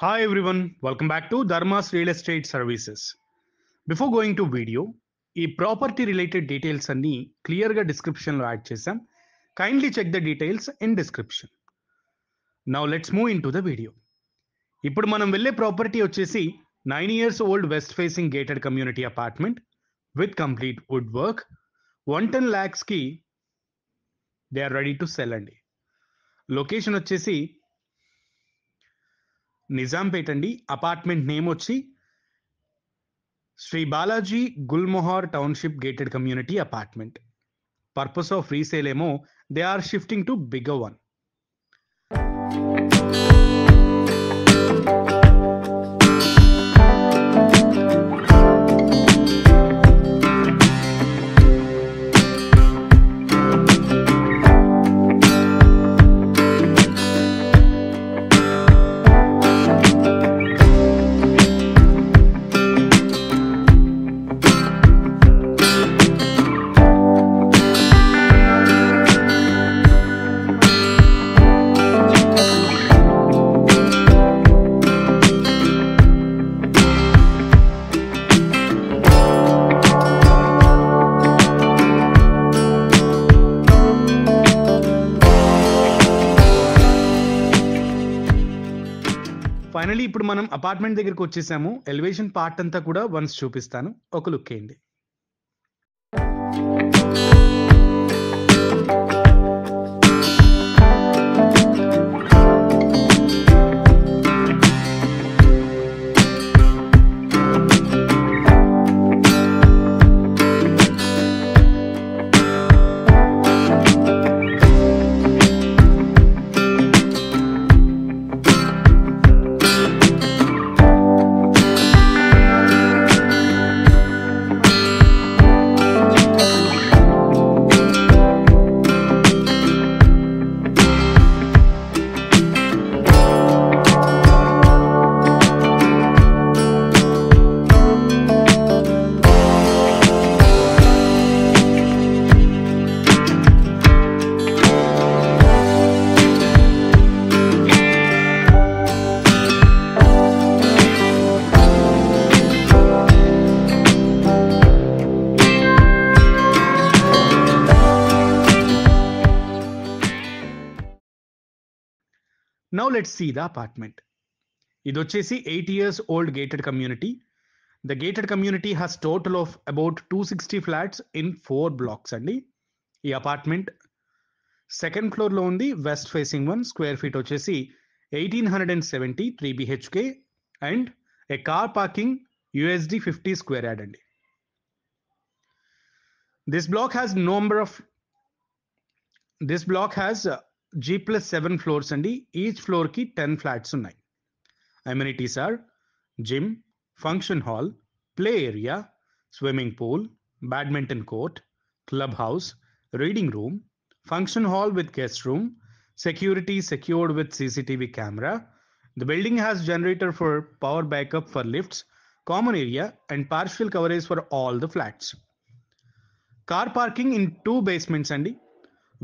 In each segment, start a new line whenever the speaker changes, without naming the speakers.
Hi everyone, welcome back to Dharma's Real Estate Services. Before going to video, ఈ property related details అన్ని క్లియర్గా డిస్క్రిప్షన్లో add చేసాం. Kindly check the details in description. Now let's move in to the video. ఇప్పుడు మనం వెళ్ళే property వచ్చేసి 9 years old west facing gated community apartment with complete wood work 110 lakhsకి they are ready to sell అండి. Location వచ్చేసి నిజాంపేట్ అండి. Apartment name వచ్చి Shri Balaji Gulmohar township gated community apartment. Purpose of resale ఏమో they are shifting to bigger one. Finally ఇప్పుడు మనం apartment దగ్గరికి వచ్చేసాము. ఎలివేషన్ పార్ట్ అంతా కూడా వన్స్ చూపిస్తాను, ఒక లుక్ వేయండి. Now let's see the apartment. ఇది వచ్చేసి 8 years old gated community. The gated community has total of about 260 flats in 4 blocks అండి. ఈ అపార్ట్మెంట్ సెకండ్ ఫ్లోర్లో ఉంది. West facing one. Square feet వచ్చేసి 1870 3 BHK and A car parking USD 50 square yard అండి. This block has G+7 floors అండి. Each ఫ్లోర్కి 10 flats ఉన్నాయి. Amenities or gym, function hall, play area, swimming pool, badminton court, club house, reading room, function hall with guest room, security secured with CCTV camera. The building has generator for power backup for lifts, common area and partial coverage for all the flats. Car parking in 2 basements అండి.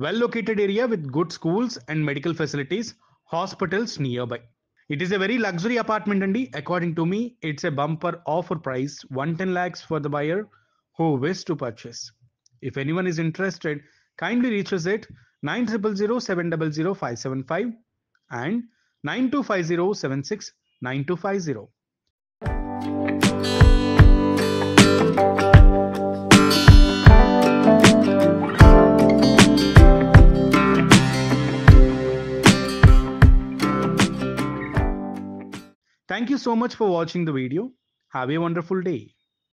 Well located area with good schools and medical facilities, hospitals nearby. It is a very luxury apartment andi. According to me, it's a bumper offer price 110 lakhs for the buyer who wish to purchase. If anyone is interested, kindly reach us at 900700 and 9250769250. Thank you so much for watching the video. Have a wonderful day.